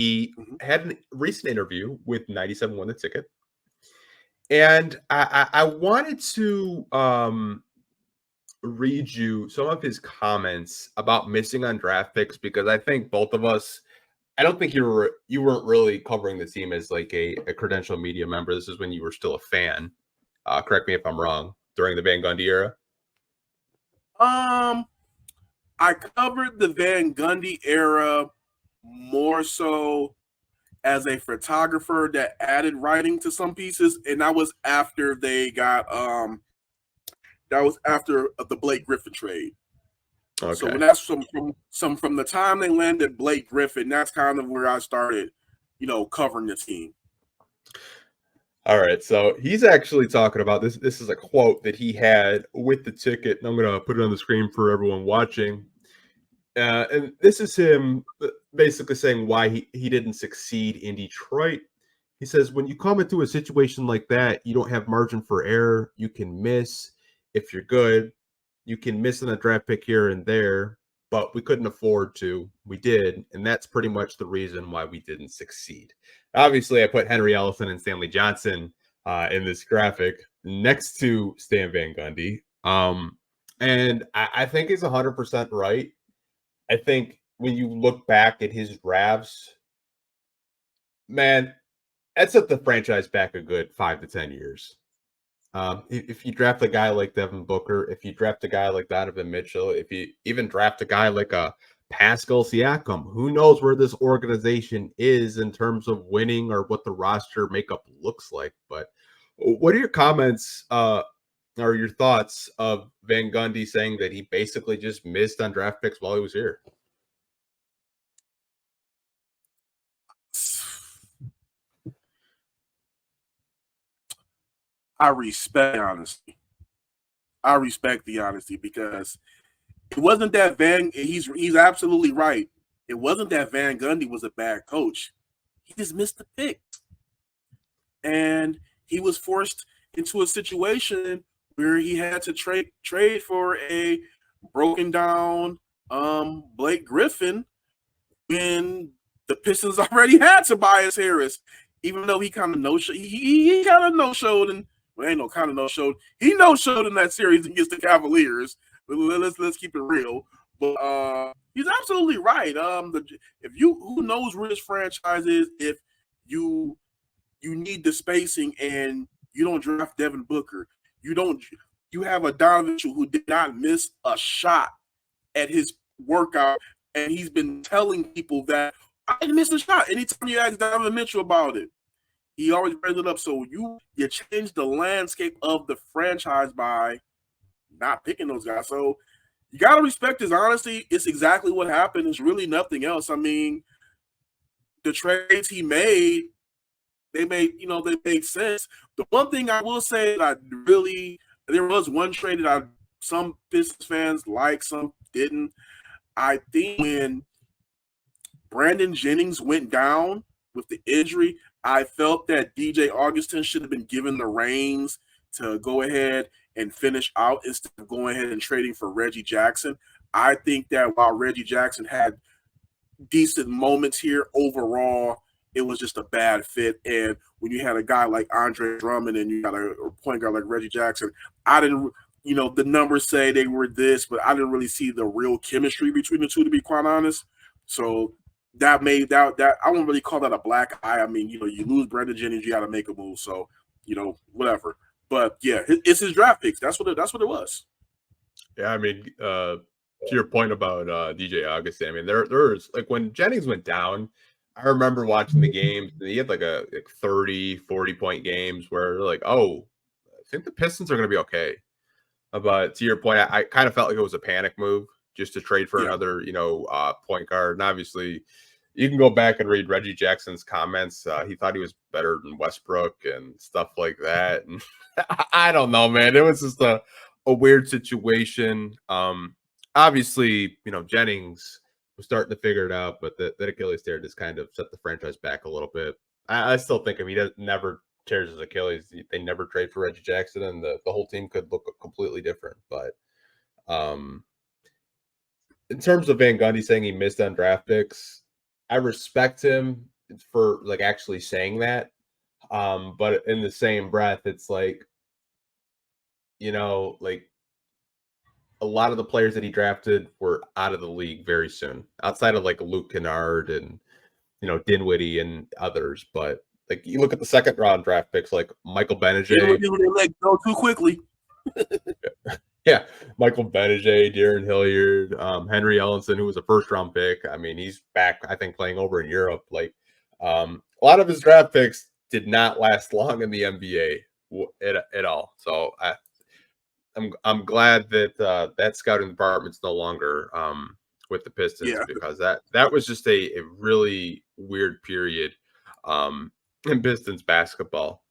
He had a recent interview with 97 Won the Ticket. And I wanted to read you some of his comments about missing on draft picks, because I think both of us, I don't think you weren't really covering the team as like a credentialed media member. This is when you were still a fan. Correct me if I'm wrong. During the Van Gundy era. I covered the Van Gundy era more so as a photographer that added writing to some pieces, and that was after they got that was after the Blake Griffin trade. Okay. So when that's from the time they landed Blake Griffin, that's kind of where I started, covering the team. All right, so he's actually talking about this. This is a quote that he had with the ticket, and I'm going to put it on the screen for everyone watching. And this is him basically saying why he didn't succeed in Detroit. He says, when you come into a situation like that, you don't have margin for error. You can miss if you're good. You can miss on a draft pick here and there, but we couldn't afford to. We did, and that's pretty much the reason why we didn't succeed. Obviously, I put Henry Ellison and Stanley Johnson in this graphic next to Stan Van Gundy. And I think he's 100% right. I think when you look back at his drafts, man, that set the franchise back a good 5 to 10 years. If you draft a guy like Devin Booker, if you draft a guy like Donovan Mitchell, if you even draft a guy like a Pascal Siakam, who knows where this organization is in terms of winning or what the roster makeup looks like. But what are your comments or your thoughts of Van Gundy saying that he basically just missed on draft picks while he was here? I respect honesty. I respect the honesty, because it wasn't that he's absolutely right. It wasn't that Van Gundy was a bad coach. He just missed the picks. And he was forced into a situation where he had to trade for a broken down Blake Griffin when the Pistons already had Tobias Harris, even though he kind of no-showed. He kind of no-showed, and ain't no kind of no-showed. He no-showed in that series against the Cavaliers. Let's keep it real. But he's absolutely right. Who knows where this franchise is if you need the spacing and you don't draft Devin Booker. You have a Donovan Mitchell who did not miss a shot at his workout, and he's been telling people that I didn't miss a shot. Anytime you ask Donovan Mitchell about it, he always brings it up. So you change the landscape of the franchise by not picking those guys. So you got to respect his honesty. It's exactly what happened. It's really nothing else. I mean, the trades he made, they made sense. The one thing I will say that there was one trade that some Pistons fans liked, some didn't. I think when Brandon Jennings went down with the injury, I felt that DJ Augustin should have been given the reins to go ahead and finish out instead of going ahead and trading for Reggie Jackson. I think that while Reggie Jackson had decent moments here, overall, it was just a bad fit. And when you had a guy like Andre Drummond and you got a point guard like Reggie Jackson, I didn't, the numbers say they were this, but I didn't really see the real chemistry between the two, to be quite honest. So that made that I won't really call that a black eye. I mean, you lose Brandon Jennings, you got to make a move. So, whatever. But yeah, it's his draft picks. That's what it was. Yeah, I mean, to your point about DJ Augustin, I mean, there's like when Jennings went down, I remember watching the games. And he had like 30, 40-point games where they're like, oh, I think the Pistons are going to be okay. But to your point, I kind of felt like it was a panic move just to trade for another, point guard. And obviously, you can go back and read Reggie Jackson's comments. He thought he was better than Westbrook and stuff like that. And I don't know, man. It was just a weird situation. Obviously, Jennings was starting to figure it out, but that Achilles tear just kind of set the franchise back a little bit. I still think if he never tears his Achilles, they never trade for Reggie Jackson, and the whole team could look completely different. But in terms of Van Gundy saying he missed on draft picks, I respect him for like actually saying that. But in the same breath, it's like, like a lot of the players that he drafted were out of the league very soon, outside of like Luke Kennard and, Dinwiddie and others. But like you look at the second round draft picks, like Michael Benajay. They let go too quickly. Yeah, Michael Benajay, Darren Hilliard, Henry Ellenson, who was a first round pick. I mean, he's back, I think, playing over in Europe. Like a lot of his draft picks did not last long in the NBA at all. So I'm glad that that scouting department's no longer with the Pistons, because that was just a really weird period in Pistons basketball.